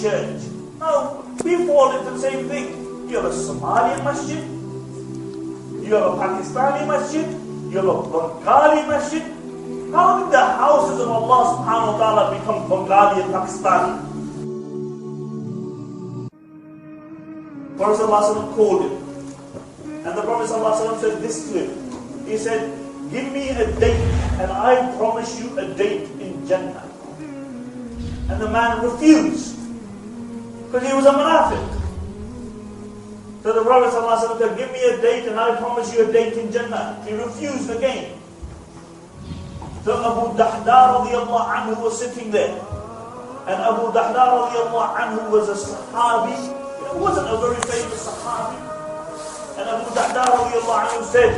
church. Now, we fall into the same thing. You have a Somalian masjid, you have a Pakistani masjid, you have a Bengali masjid. How did the houses of Allah subhanahu wa ta'ala become Bengali and Pakistani? Prophet ﷺ called him. And the Prophet ﷺ said this to him. He said, give me a date and I promise you a date in Jannah. And the man refused. Because he was a munafiq. So the Prophet ﷺ said, give me a date and I promise you a date in Jannah. He refused again. So Abu Dahda radiallahu anhu was sitting there. And Abu Dahda radiallahu anhu was a sahabi. It wasn't a very famous sahabi. And Abu Dahda radiallahu anhu said,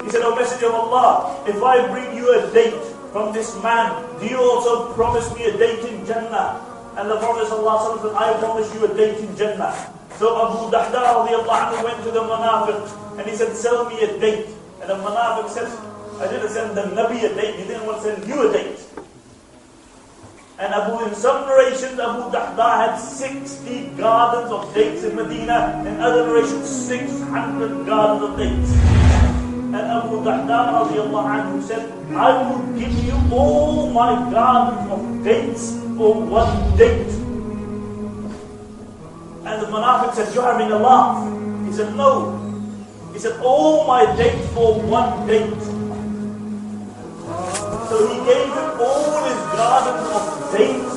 he said, O Messenger of Allah, if I bring you a date from this man, do you also promise me a date in Jannah? And the Prophet ﷺ said, I promise you a date in Jannah. So Abu Dahda radiallahu anhu went to the munafiq and he said, sell me a date. And the munafiq said, I didn't send the Nabi a date, he didn't want to send you a date. And in some narrations, Abu Dahda had 60 gardens of dates in Medina, in other narrations 600 gardens of dates. And Abu Dahda radiallahu anhu said, I will give you all my gardens of dates for one date. And the munafiq said, you're having a laugh. He said, no. He said, all my dates for one date. So he gave him all his gardens of dates.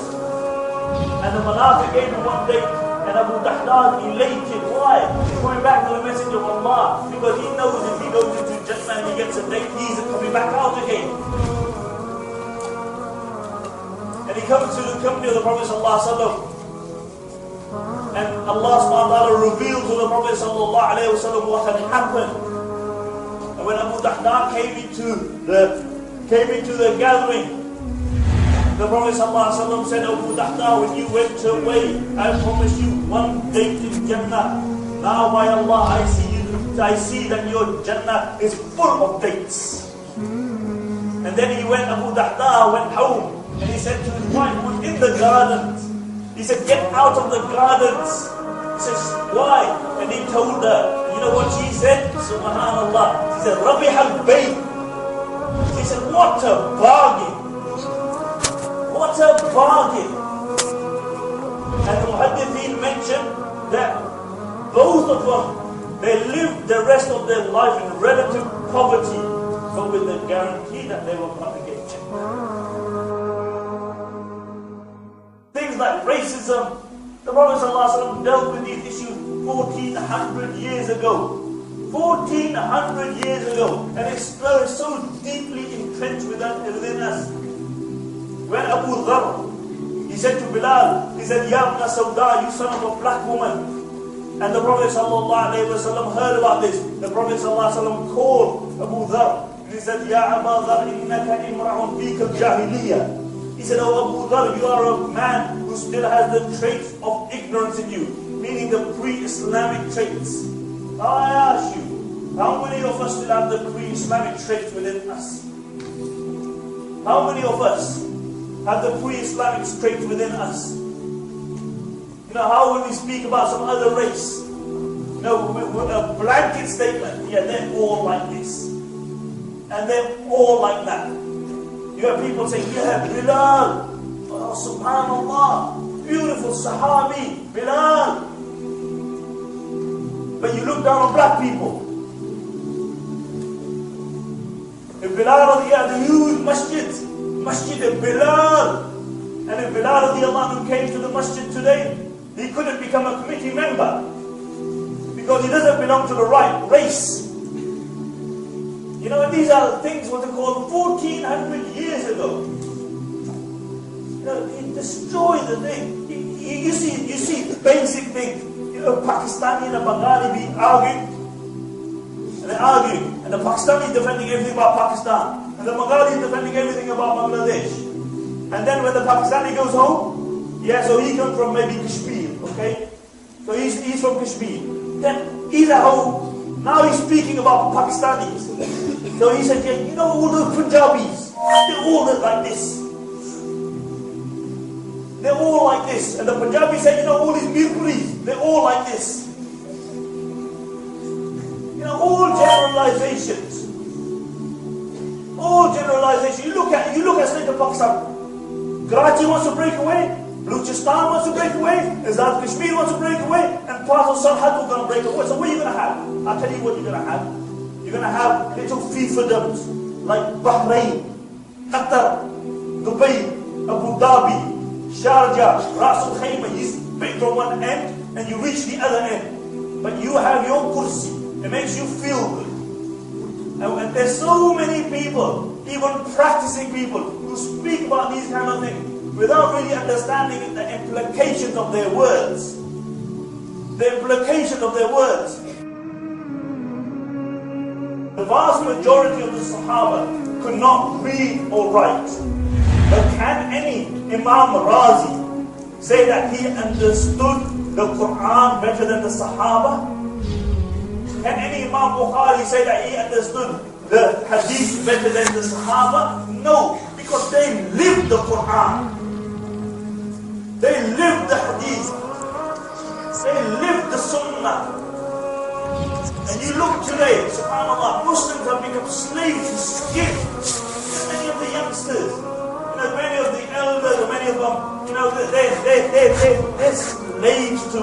And the munafiq gave him one date. And Abu Dahda elated. Why? He's going back to the Messenger of Allah. Because he knows if he goes into Jannah and he gets a date, he's coming back out again. And he comes to the company of the Prophet ﷺ. And Allah subhanahu wa ta'ala revealed to the Prophet ﷺ what had happened. And when Abu Dahda came into the gathering, the Prophet ﷺ said, Abu Dahda, when you went away, I promised you one date in Jannah. Now by Allah, I see that your Jannah is full of dates. And then Abu Dahda went home, and he said to his wife, who's in the gardens, he said, get out of the gardens. He says, why? And he told her, you know what she said? Subhanallah. She said, Rabih al-Bayt. She said, what a bargain. What a bargain. And the Muhaddithin mentioned that both of them, they lived the rest of their life in relative poverty, but with the guarantee that they were going to get Jannah. Things like racism, the Prophet ﷺ dealt with these issues 1400 years ago. 1400 years ago. And it's so deeply entrenched within us. When Abu Dharr, he said to Bilal, he said, Ya Ibn Sawda, you son of a black woman. And the Prophet ﷺ heard about this. The Prophet ﷺ called Abu Dharr. And he said, Ya Abu Dharr, innaka imra'un fika al-jahiliyyah. He said, oh Abu Dharr, you are a man who still has the traits of ignorance in you, meaning the pre-Islamic traits. Now I ask you, how many of us still have the pre-Islamic traits within us? How many of us have the pre-Islamic traits within us? You know, how when we speak about some other race, you know, with a blanket statement, yeah, they're all like this, and they're all like that. You have people saying, yeah, Bilal, oh, subhanallah, beautiful sahabi, Bilal. But you look down on black people. If Bilal had a huge masjid of Bilal, and if Bilal radiallahu anhu came to the masjid today, he couldn't become a committee member, because he doesn't belong to the right race. You know, these are things what they call 1400 years ago. You know, he destroyed the thing. You see the basic thing. You know, Pakistani and a Bengali be arguing. And they're arguing. And the Pakistani is defending everything about Pakistan. And the Bengali is defending everything about Bangladesh. And then when the Pakistani goes home, yeah, so he comes from maybe Kashmir, okay? So he's from Kashmir. Then he's at home. Now he's speaking about Pakistanis. So he said, yeah, you know all the Punjabis, they all look like this. they're all like this. And the Punjabi said, you know, all these mirpuris, they're all like this. You know, all generalizations. All generalizations. You look at state of Pakistan. Karachi wants to break away. Balochistan wants to break away. Azad Kashmir wants to break away. And part of Sarhad are going to break away. So what are you going to have? I'll tell you what you're going to have. You're going to have little fiefdoms like Bahrain, Qatar, Dubai, Abu Dhabi, Sharjah, Ras Al Khaimah. You pick from one end and you reach the other end. But you have your kursi. It makes you feel good. And there's so many people, even practicing people, who speak about these kind of things without really understanding the implications of their words. The implication of their words. The vast majority of the Sahaba could not read or write. But can any Imam Razi say that he understood the Quran better than the Sahaba? Can any Imam Bukhari say that he understood the Hadith better than the Sahaba? No, because they lived the Quran. They lived the Hadith. They lived the Sunnah. And you look today, subhanAllah, Muslims have become slaves to skin. Many of the youngsters, many of the elders, many of them, they're slaves to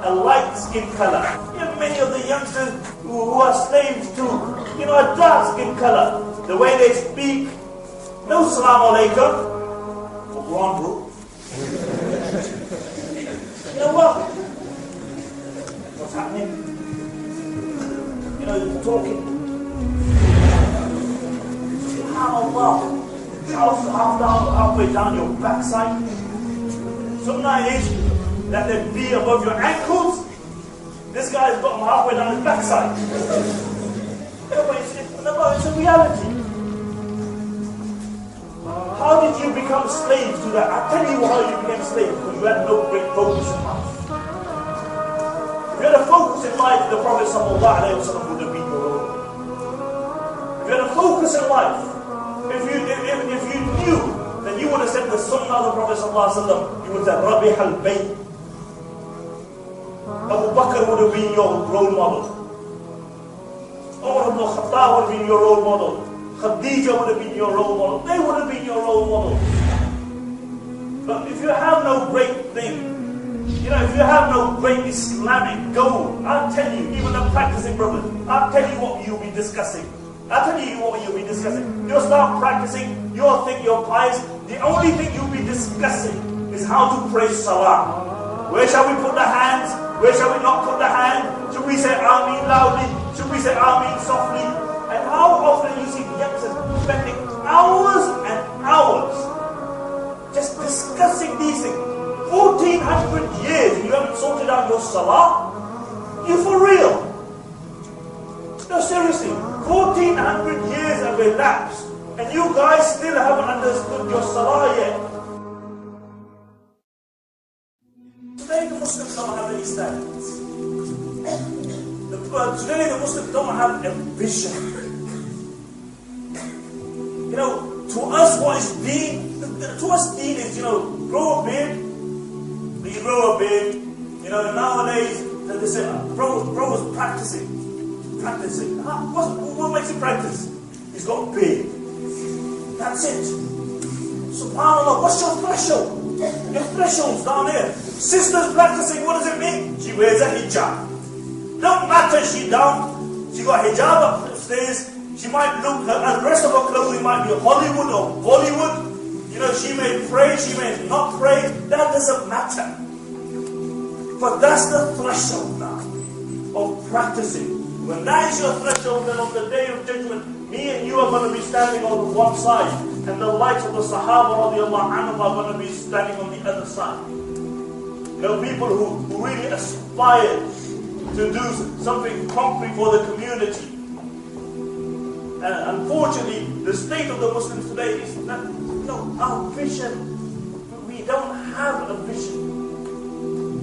a light skin color. Many of the youngsters who are slaves to, a dark skin color. The way they speak, no Salaam Alaikum. Go on, bro. You know what? What's happening? You're talking. SubhanAllah. Halfway down your backside. Sunnah is that they be above your ankles. This guy's got them halfway down his backside. It's a reality. How did you become slaves to that? I'll tell you how you became slaves, because you had no great focus in life. If you had a focus in life, the Prophet ﷺ would have been your role. If you had a focus in life, if you knew, then you would have said the Sunnah of the Prophet ﷺ, you would have said, Rabi' al-Bayt. Abu Bakr would have been your role model. Umar ibn Khattab would have been your role model. Khadija would have been your role model. They would have been your role model. But if you have no great thing, if you have no great Islamic goal, I'll tell you, even the practicing brothers, I'll tell you what you'll be discussing. You'll start practicing, you'll think you're pious. The only thing you'll be discussing is how to pray Salah. Where shall we put the hands? Where shall we not put the hand? Should we say Ameen loudly? Should we say Ameen softly? And how often you see youngsters spending hours and hours just discussing these things. 1400 years you haven't sorted out your Salah? You for real? No, seriously. 1400 years have elapsed and you guys still haven't understood your Salah yet. Today the Muslims don't have any standards. Today the Muslims don't have a vision. To us what is deen? To us deen is, grow a beard. You grow a beard. Nowadays, they say, bro was practicing. What makes him practice? He's got a beard. That's it. SubhanAllah, what's your threshold? Your threshold's down here. Sister's practicing, what does it mean? She wears a hijab. Don't matter she down. She got hijab upstairs. She might look, and the rest of her clothing might be Hollywood or Bollywood. She may pray, she may not pray. That doesn't matter. But that's the threshold now of practicing. When that is your threshold, then on the day of judgment, me and you are going to be standing on one side, and the likes of the Sahaba radiallahu anhum are going to be standing on the other side. People who really aspire to do something concrete for the community. And unfortunately, the state of the Muslims today is that, our vision, we don't have a vision.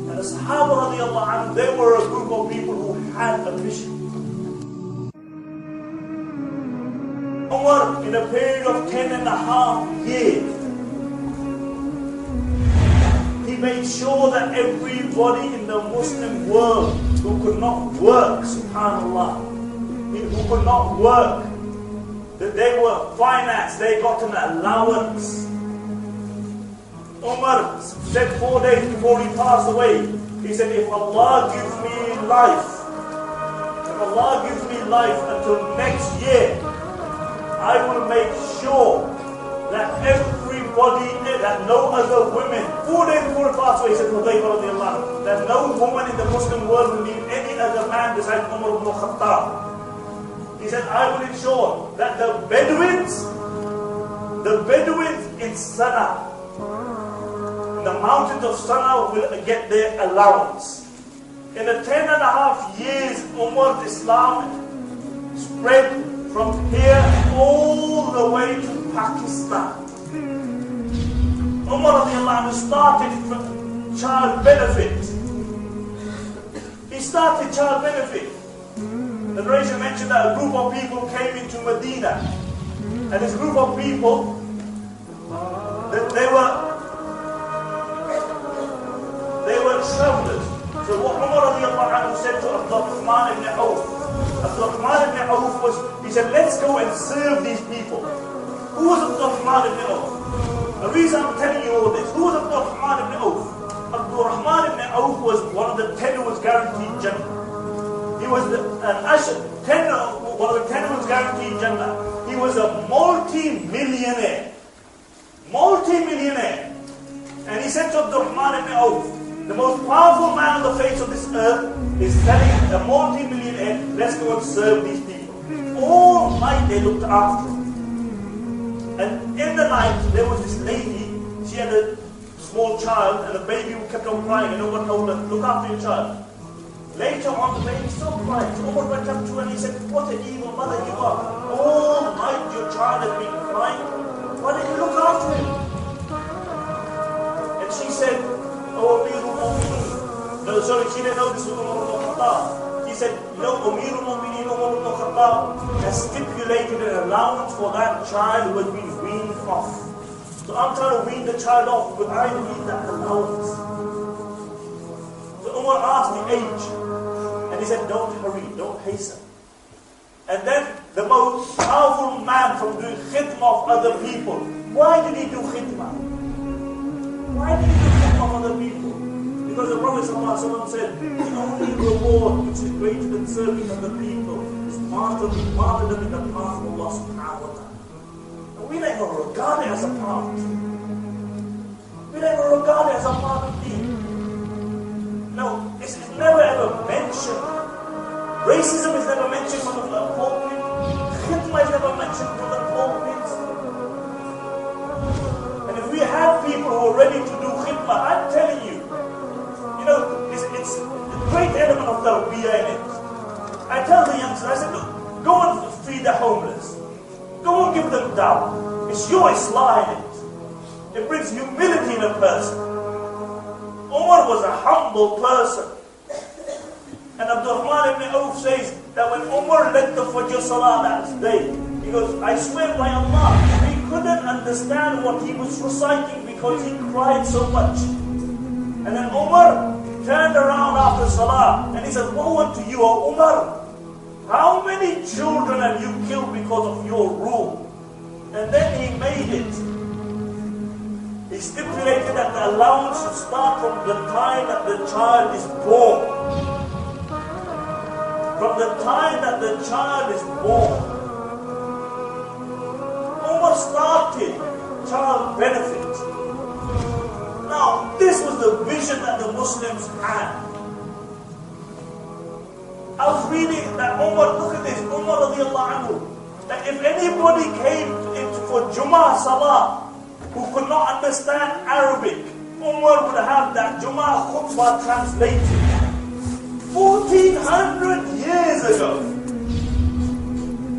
And the Sahaba radiallahu anhum, they were a group of people who had a vision. Umar, in a period of 10.5 years, made sure that everybody in the Muslim world who could not work, subhanAllah, who could not work, that they were financed, they got an allowance. Umar said 4 days before he passed away, he said, if Allah gives me life, until next year, I will make sure that everybody, that no other women, 4 days before he passed away, he said, that no woman in the Muslim world will need any other man besides Umar ibn Khattab. He said, I will ensure that the Bedouins in Sana, in the mountains of Sana, will get their allowance. In the 10.5 years, Umar's Islam spread from here all the way to Pakistan. Umar started child benefit. He started child benefit. The narration mentioned that a group of people came into Medina. And this group of people, they were travelers. So what Umar said to Abdurrahman ibn Auf, he said, let's go and serve these people. Who was Abdurrahman ibn Auf? The reason I'm telling you all this, who was Abdurrahman ibn Auf? Abdurrahman ibn Auf was one of the 10 who was guaranteed Jannah. He was one of the 10 who was guaranteed Jannah. He was a multi-millionaire. And he said to Abdurrahman ibn Auf, the most powerful man on the face of this earth is telling a multi-millionaire, let's go and serve these people. All night they looked after him. And in the night there was this lady, she had a small child and a baby who kept on crying, and no one told her, look after your child. Later on the baby stopped crying. So Umar went up to her and he said, what an evil mother you are. All night your child has been crying. Why didn't you look after him? And she said, oh, Amirul Mu'mineen. No, sorry, she didn't know this was Umar ibn Khattab. He said, Amirul Mu'mineen Umar ibn Khattab has stipulated an allowance for that child who has been weaned off. So I'm trying to wean the child off, but I need that allowance. So Umar asked the age, and he said, don't hurry, don't hasten. And then the most powerful man from doing khidmah of other people. Why did he do khidmah? Of other people? Because the Prophet ﷺ said, the only reward which is greater than serving other people is martyrdom in the path of Allah subhanahu wa ta'ala. And we don't even regard it as a part. We don't even regard it as a part of deen. No, it's never ever mentioned. Racism is never mentioned from the pulpit. Khidmah is never mentioned from the pulpit. And if we have people who are ready to do khidmah, I'm telling you, it's a great element of tarbiyah in it. I tell the youngsters, I said, look, go and feed the homeless. Go and give them dawah. It's your islah in it. It brings humility in a person. Umar was a humble person. And Abdurrahman ibn Auf says that when Umar led the Fajr Salah that day, he goes, I swear by Allah, he couldn't understand what he was reciting because he cried so much. And then Umar turned around after Salah and he said, woe unto you, O Umar. How many children have you killed because of your rule? And then he made it. He stipulated that the allowance should start from the time that the child is born. From the time that the child is born. Umar started child benefit. Now, this was the vision that the Muslims had. I was reading that Umar, look at this, Umar radiallahu anhu, that if anybody came for Jummah Salah who could not understand Arabic, Umar would have that Jummah khutbah translated. 1400 years ago,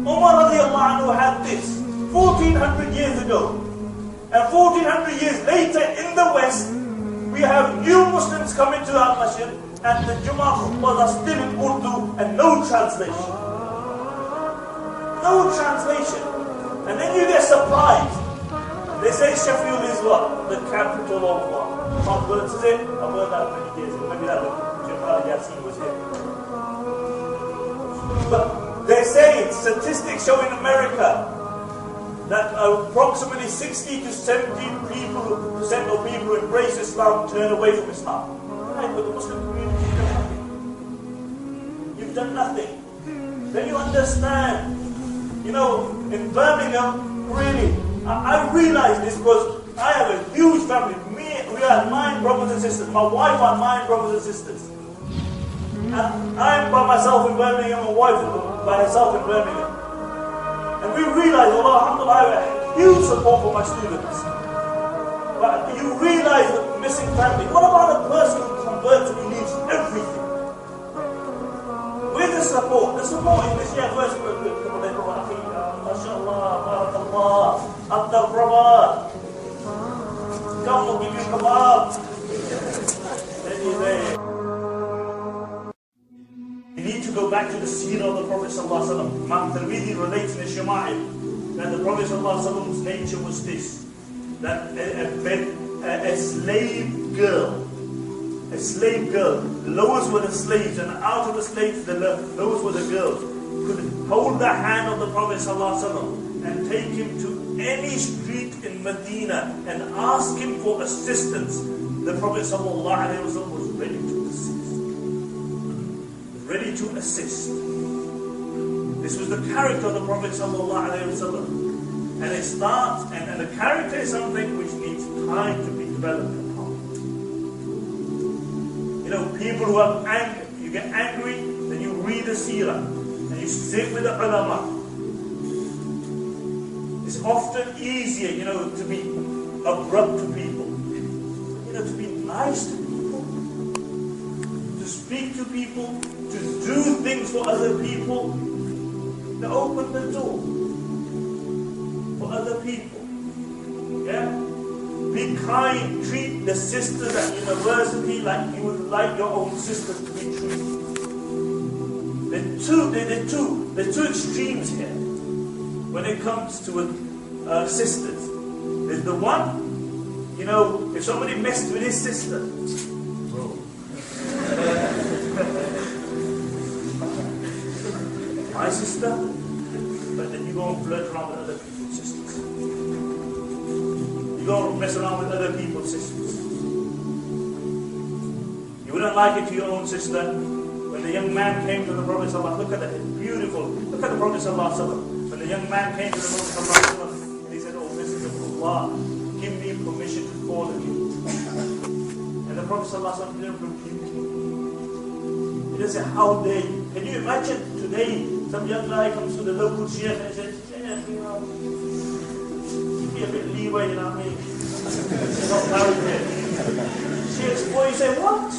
Umar radiallahu anhu had this. 1400 years ago. And 1400 years later in the West, we have new Muslims coming to our masjid and the Jummah khutbahs are still in Urdu and no translation. No translation. And then you get surprised. They say Sheffield is what? The capital of what? converts, is it? I've heard that many years ago. Maybe that Yasin was here. But they say, statistics show in America that approximately 60 to 70% of people who embrace Islam turn away from Islam. Right, but the Muslim community you've done nothing. Then you understand, in Birmingham, really, I realize this because I have a huge family. We are 9 brothers and sisters. My wife are 9 brothers and sisters. And I'm by myself in Birmingham, my wife by herself in Birmingham. And we realize, although alhamdulillah, I have huge support for my students. But you realize the missing family. What about a person who converts and leaves everything? Where's the support? The support is this year first. MashaAllah, barakallah, Abdul Rabah. Come, we'll give you a kebab. You need to go back to the seerah of the Prophet ﷺ. Imam Tirmidhi relates in the Shama'il that the Prophet ﷺ's nature was this, that a slave girl, the lowest were the slaves, and out of the slaves, the lowest were the girls, could hold the hand of the Prophet ﷺ and take him to any street in Medina and ask him for assistance. The Prophet ﷺ was ready to assist. Ready to assist. This was the character of the Prophet ﷺ. And it starts, and the character is something which needs time to be developed upon. People who are angry, you get angry, then you read the seerah, and you sit with the ulama. It's often easier, to be abrupt to people. To be nice to people, to speak to people, to do things for other people, to open the door for other people. Yeah? Be kind, treat the sisters at university like you would like your own sisters to be treated. There are two extremes here when it comes to sisters. There's the one, if somebody messed with his sister, my sister, but then you go and flirt around with other people's sisters. You go and mess around with other people's sisters. You wouldn't like it to your own sister. When the young man came to the Prophet ﷺ, look at the Prophet ﷺ. When the young man came to the Prophet ﷺ, he said, "Oh, Messenger of Allah, give me permission to fall in you." And the Prophet ﷺ didn't rebuke him. He didn't say, "How dare you?" Can you imagine today, some young guy comes to the local sheikh and says, "Sheikh, give me a bit of leeway, you know what I mean? It's not married yet." Sheikh's boy, you say, "What?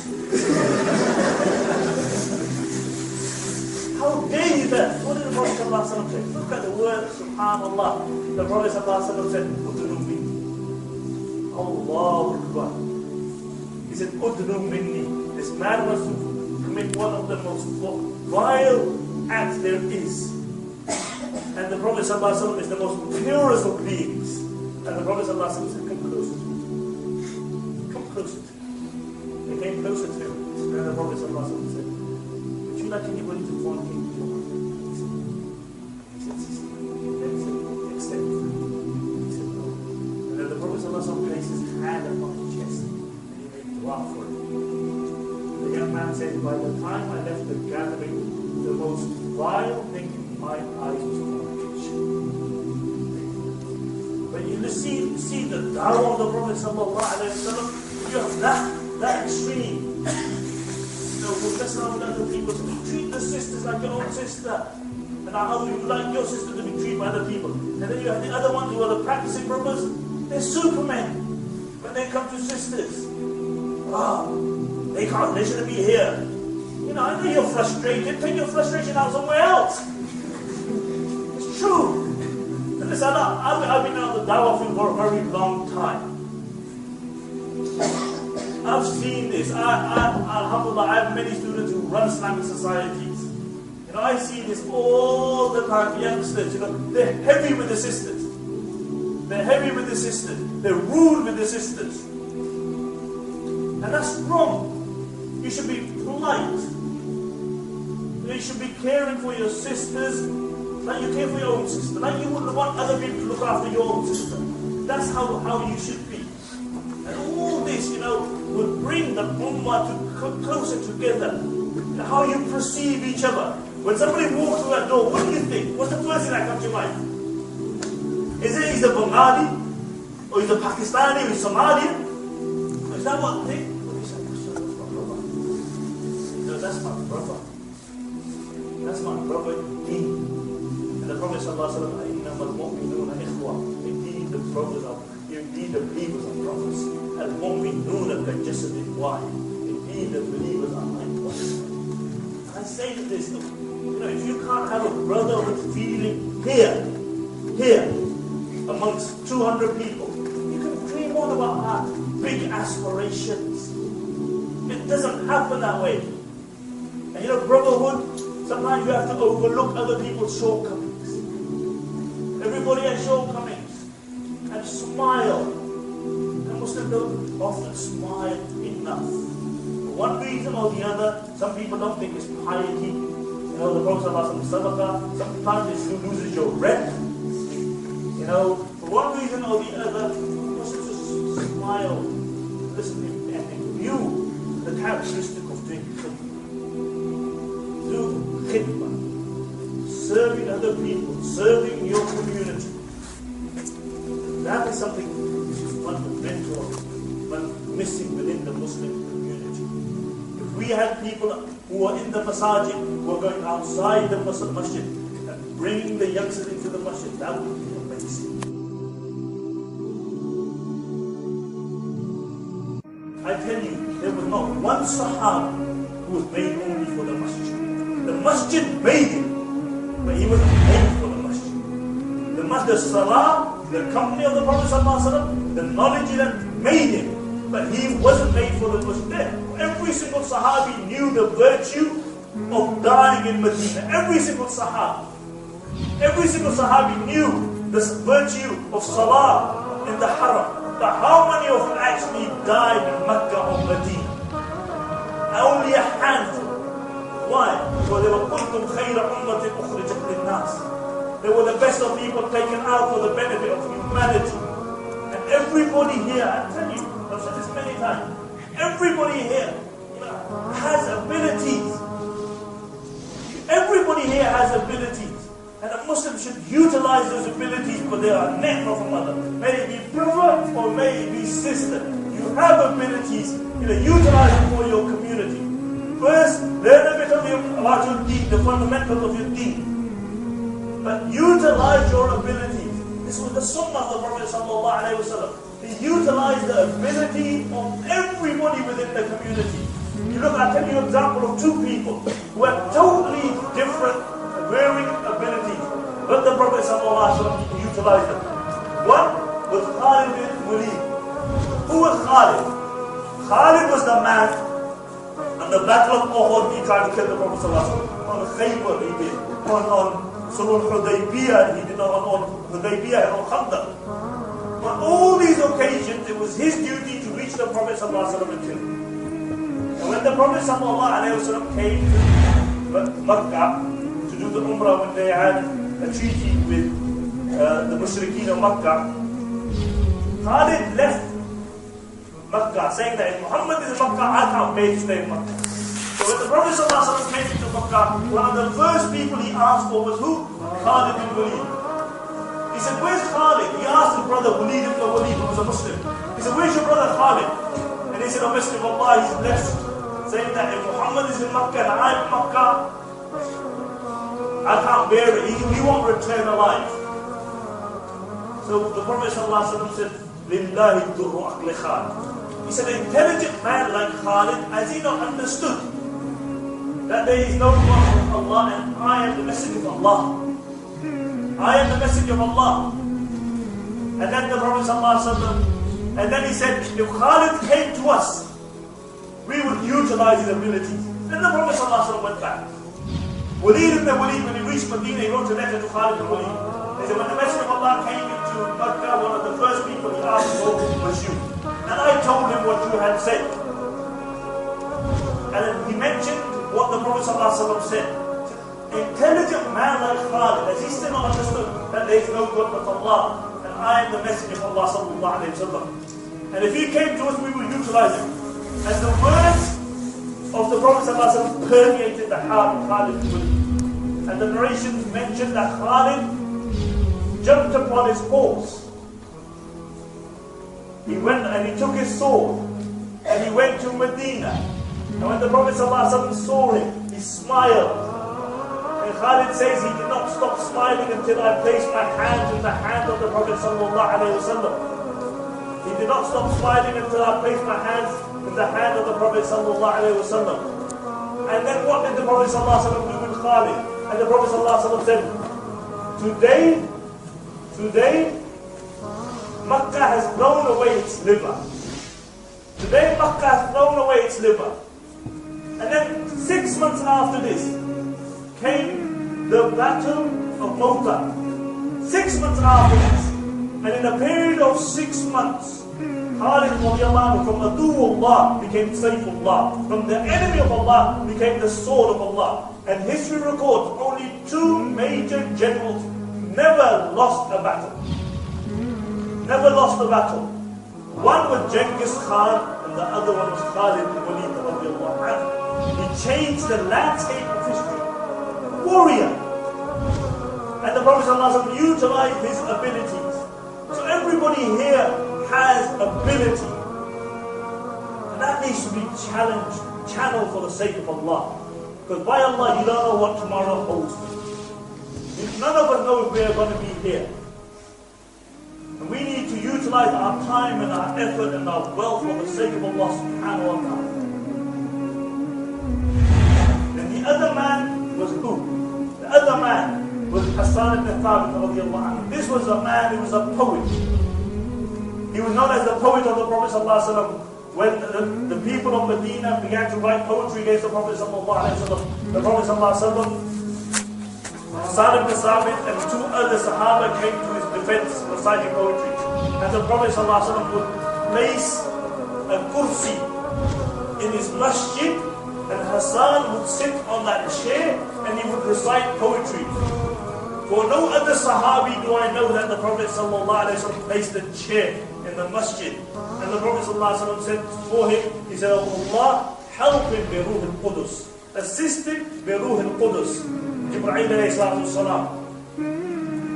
How dare you that?" What did the Prophet ﷺ say? Look at the word, subhanallah. The Prophet ﷺ said, "Udnu minni." Allahu Akbar. He said, "Udnu minni." This man was to commit one of the most vile acts there is. And the Prophet ﷺ is the most purest of beings. And the Prophet ﷺ said, "Come closer to me. Come closer to me." They came closer to him. And the Prophet ﷺ said, "Would you like anybody to fornicate with you?" He said, "Accept." He said, "No." And then the Prophet ﷺ placed his hand upon his chest and he made dua for him. The young man said, "By the time I left the gathering, the most vile thing in my eyes was fornication." But you see the dawah of the Prophet ﷺ, you have that extreme. We'll mess around with other people. Treat the sisters like your own sister. And how you like your sister to be treated by other people. And then you have the other ones who are the practicing brothers. They're supermen when they come to sisters. They shouldn't be here. I know you're frustrated. Take your frustration out somewhere else. It's true. And listen, I've been on the dawah field for a very long time. I've seen this. Alhamdulillah, I have many students who run Islamic societies. I see this all the time. Youngsters, they're heavy with the sisters. They're heavy with the sisters. They're rude with the sisters. And that's wrong. You should be polite. You should be caring for your sisters like you care for your own sister. Like you wouldn't want other people to look after your own sister. That's how you should be. And all this, will bring the ummah closer together. How you perceive each other. When somebody walks through that door, what do you think? What's the first thing that comes to your mind? Is it he's a Bengali? Or he's a Pakistani? Or he's Somalian? Or is that what they think? No, that's my brother. That's my brother indeed. And the Prophet ﷺ, indeed the brothers are, indeed the believers are brothers. Al-mu'minuna ka-jasadin wahid. Indeed the believers are like one. I say this, if you can't have a brotherhood feeling here, amongst 200 people, you can dream all about our big aspirations. It doesn't happen that way. And brotherhood, sometimes you have to overlook other people's shortcomings. Everybody has shortcomings. And smile. And Muslims don't often smile enough. For one reason or the other, some people don't think it's piety. The Prophet ﷺ sadaqah, sometimes it loses your rep. For one reason or the other, Muslims just smile. Listen, and imbue the characteristic of doing khidmah, serving other people, serving your community. That is something which is fundamental, but missing within the Muslim community. If we had people who are in the masajid, who are going outside the masjid and bringing the youngsters into the masjid, that would be amazing. I tell you, there was not one Sahaba who was made only for the masjid. The masjid made him, but he wasn't made for the masjid. The salah, the company of the Prophet ﷺ, the knowledge that made him, but he wasn't made for the masjid. Every single Sahabi knew the virtue of dying in Medina. Every single Sahabi. Every single Sahabi knew the virtue of salah in the haram. But how many of them actually died in Mecca or Medina? Only a handful. Why? Because they were kuntum khayra ummatin ukhrijat lin-nas. They were the best of people taken out for the benefit of humanity. And everybody here, I tell you, I've said this many times, everybody here has abilities. Everybody here has abilities. And a Muslim should utilize those abilities, but they are ni'mah from Allah. May it be brother or may it be sister. You have abilities, utilize them for your community. First, learn a bit about your deen, the fundamentals of your deen. But utilize your abilities. This was the sunnah of the Prophet ﷺ. He utilized the ability of everybody within the community. I'll tell you an example of two people who had totally different, varying abilities. But the Prophet ﷺ utilized them. One was Khalid bin Walid. Who was Khalid? Khalid was the man on the battle of Uhud. He tried to kill the Prophet ﷺ. On Khaybar he did. On Sulh Hudaybiyah he did. On Hudaybiyah and on Khandaq. On all these occasions it was his duty to reach the Prophet ﷺ and kill him. And when the Prophet ﷺ came to Makkah to do the Umrah, when they had a treaty with the Mushrikeen of Makkah, Khalid left Makkah saying that if Muhammad is in Makkah, I can't pay to stay in Makkah. So when the Prophet ﷺ came to Makkah, one of the first people he asked for was who? Khalid bin Walid. He said, where's Khalid? He asked his brother Walid ibn Walid, who was a Muslim. He said, where's your brother Khalid? And he said, oh, Messenger of Allah, he's left, saying that if Muhammad is in Makkah and I'm in Makkah, I can't bear it. He won't return alive. So the Prophet ﷺ said, Lillahi durru aqli Khalid. He said, an intelligent man like Khalid, has he not understood that there is no God but Allah and I am the message of Allah? I am the message of Allah. And then the Prophet ﷺ, and then he said, if Khalid came to us, we would utilize his abilities. Then the Prophet ﷺ went back. Walid ibn Walid, when he reached Medina, he wrote a letter to Khalid ibn Walid. He said, when the Messenger of Allah came into Makkah, one of the first people he asked for was you. And I told him what you had said. And then he mentioned what the Prophet ﷺ said. Intelligent man like Khalid, as he still not understood that there is no God but Allah, and I am the messenger of Allah sallallahu alayhi wa sallam. And if he came to us, we will utilize him. And the words of the Prophet ﷺ permeated the heart of Khalid. And the narrations mentioned that Khalid jumped upon his horse. He went and he took his sword and he went to Medina. And when the Prophet ﷺ saw him, he smiled. And Khalid says he did not stop smiling until I placed my hand in the hand of the Prophet ﷺ. He did not stop smiling until I placed my hands in the hand of the Prophet ﷺ. And then what did the Prophet ﷺ do with Khalid? And the Prophet ﷺ said, Today, Makkah has thrown away its liver. Today, Makkah has thrown away its liver. And then 6 months after this, came the Battle of Mu'tah. 6 months after this. And in a period of 6 months, Khalid from Aduwullah became Sayfullah. From the enemy of Allah became the sword of Allah. And history records only 2 major generals never lost a battle. Never lost a battle. One was Genghis Khan and the other one was Khalid ibn Walid radiallahu anhu. He changed the landscape of history. Warrior. And the Prophet ﷺ utilized his abilities. So everybody here has ability. And that needs to be channeled for the sake of Allah. Because by Allah, you don't know what tomorrow holds. None of us know if we are going to be here. And we need to utilize our time and our effort and our wealth for the sake of Allah subhanahu wa ta'ala. And the other man was who? The other man was Hassan ibn Thabit radiallahu anhu. This was a man who was a poet. He was known as the poet of the Prophet sallallahu alaihi wasallam. When the people of Medina began to write poetry against the Prophet sallallahu alaihi wasallam, the Prophet sallallahu alaihi wasallam, Hassan ibn Thabit and 2 other Sahaba came to his defense reciting poetry. And the Prophet ﷺ would place a kursi in his masjid and Hassan would sit on that chair and he would recite poetry. For no other Sahabi do I know that the Prophet ﷺ placed a chair in the masjid. And the Prophet ﷺ said for him, he said, Allah, help him bi Ruh al-Qudus. Assist him bi Ruh al-Qudus. Jibreel alayhi salatu wasalam.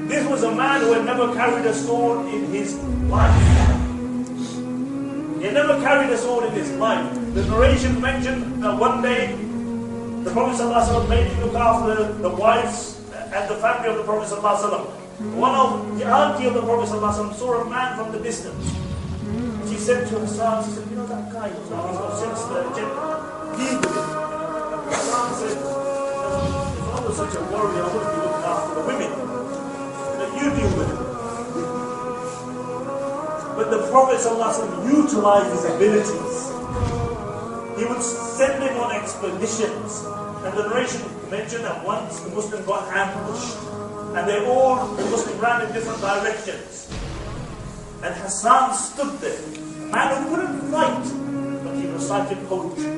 This was a man who had never carried a sword in his life. He had never carried a sword in his life. The narration mentioned that one day the Prophet ﷺ made him look after the wives and the family of the Prophet ﷺ. One of the auntie of the Prophet ﷺ saw a man from the distance. She said to Hassan, she said, you know that guy, he's got sense of gender. Deal with him. Hassan said, if I was such a warrior, I wouldn't be looking after the women. You deal with it. But the Prophet ﷺ utilized his abilities. He would send him on expeditions. And the narration mentioned that once the Muslim got ambushed. And the Muslim ran in different directions. And Hassan stood there. A man who couldn't fight. But he recited poetry.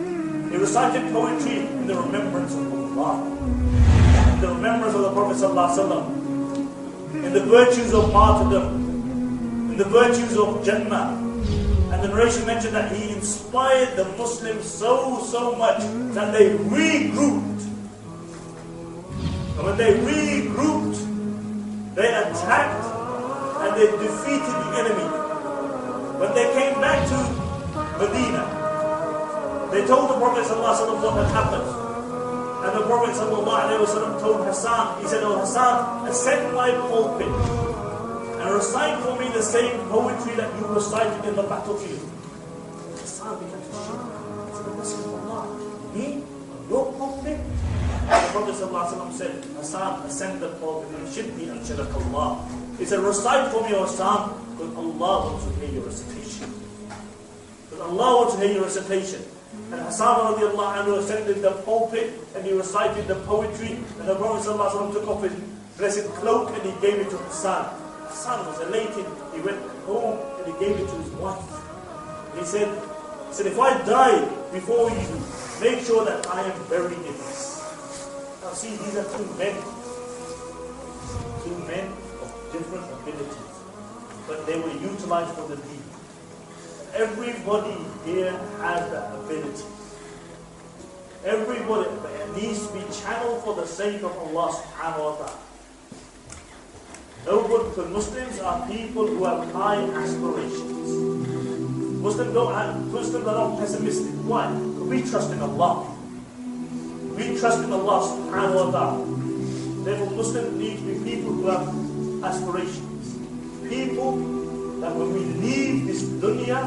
He recited poetry in the remembrance of Allah. In the remembrance of the Prophet ﷺ. In the virtues of martyrdom, in the virtues of Jannah. And the narration mentioned that he inspired the Muslims so much that they regrouped. And when they regrouped, they attacked and they defeated the enemy. When they came back to Medina, they told the Prophet ﷺ what had happened. And the Prophet ﷺ told Hassan, he said, "Oh Hassan, ascend my pulpit and recite for me the same poetry that you recited in the battlefield." Hassan began to shake. He said, "The Messenger of Allah, me? Your pulpit?" And the Prophet ﷺ said, "Hassan, ascend the pulpit and shidni and shadakallah." He said, "Recite for me, O Hassan, because Allah wants to hear your recitation." Because Allah wants to hear your recitation. And Hassan radiallahu anhu ascended the pulpit and he recited the poetry. And the Prophet ﷺ took off his blessed cloak and he gave it to Hassan. Hassan was elated. He went home and he gave it to his wife. He said, if I die before you make sure that I am buried in this. Now see, these are two men of different abilities, but they were utilized for the deen. Everybody here has that ability. Everybody, but it needs to be channeled for the sake of Allah subhanahu wa ta'ala. Nobody, because Muslims are people who have high aspirations. Muslims are not pessimistic. Why? Because we trust in Allah. We trust in Allah subhanahu wa ta'ala. Therefore, Muslims need to be people who have aspirations. People that when we leave this dunya,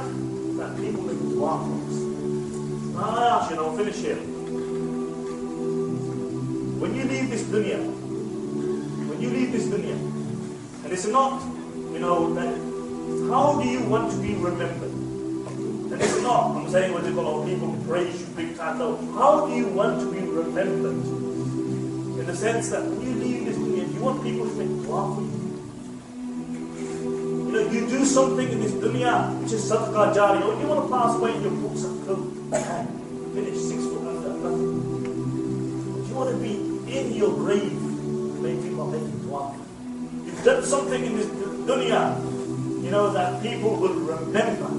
that people make dua for us. Now I ask you, and I'll finish here. When you leave this dunya, and it's not, that how do you want to be remembered? And it's not, I'm saying what they call people praise you big time. No, how do you want to be remembered? In the sense that when you leave this dunya, you want people to make dua for you. You do something in this dunya which is sadaqah jariyah, or you want to pass away in your books and go, finish 6 foot under nothing. You want to be in your grave, make people make dua. You've done something in this dunya, that people will remember.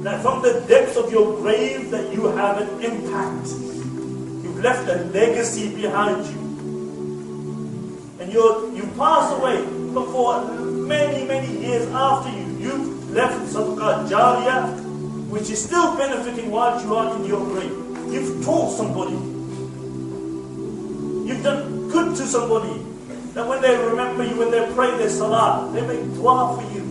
That from the depths of your grave that you have an impact. You've left a legacy behind you. And you pass away, but for many, many years after you've left sadaqah jariyah, which is still benefiting while you are in your grave. You've taught somebody. You've done good to somebody. That when they remember you, when they pray their salah, they make dua for you.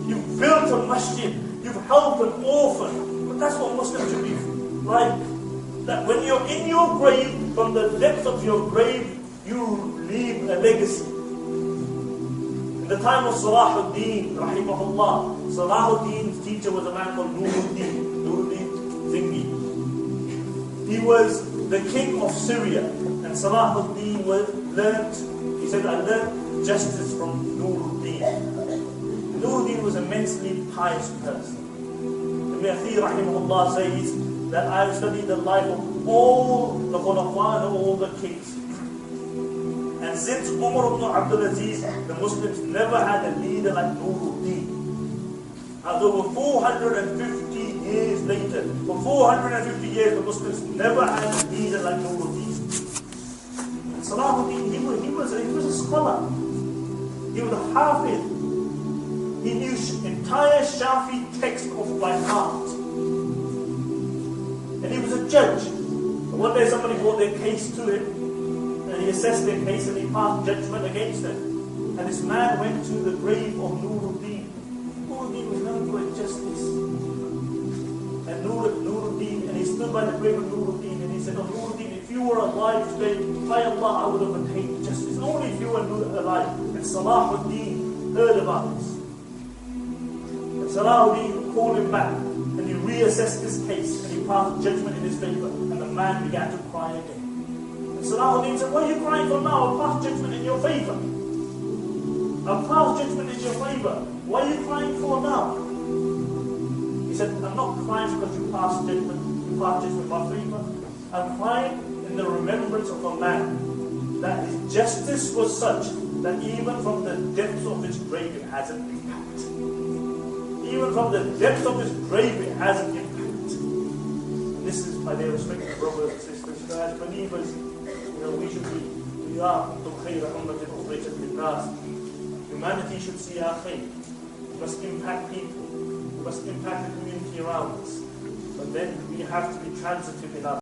You've built a masjid. You've helped an orphan. But that's what Muslims should be like. That when you're in your grave, from the depths of your grave, you leave a legacy. In the time of Salahuddin, rahimahullah, Salahuddin's teacher was a man called Nuruddin Zingi. He was the king of Syria. And Salahuddin he said, I learned justice from Nuruddin. Nuruddin was an immensely pious person. Ibn Athir rahimahullah says that I have studied the life of all the khulafa and all the kings. And since Umar ibn Abdul Aziz, the Muslims never had a leader like Nuruddin. And over 450 years later, for 450 years the Muslims never had a leader like Nuruddin. And Salahuddin, he was a scholar. He was a hafiz. He knew entire Shafi text off by heart. And he was a judge. And one day somebody brought their case to him, and he assessed their case and he passed judgment against them. And this man went to the grave of Nuruddin. Nuruddin was known for justice. And Nuruddin, and he stood by the grave of Nuruddin, and he said, oh Nuruddin, if you were alive today, by Allah I would have attained justice. Only if you were alive. And Salahuddin heard about this. Salahuddin called him back, and he reassessed his case, and he passed judgment in his favor, and the man began to cry again. And Salahuddin said, what are you crying for now? I've passed judgment in your favor. I've passed judgment in your favor. What are you crying for now? He said, I'm not crying because you passed judgment in my favor. I'm crying in the remembrance of a man that his justice was such that even from the depths of his grave it has an impact. Even from the depth of his grave, it has an impact. And this is, my dear respected brothers and sisters, as believers, we are humanity should see our khair. We must impact people. We must impact the community around us. But then we have to be transitive in our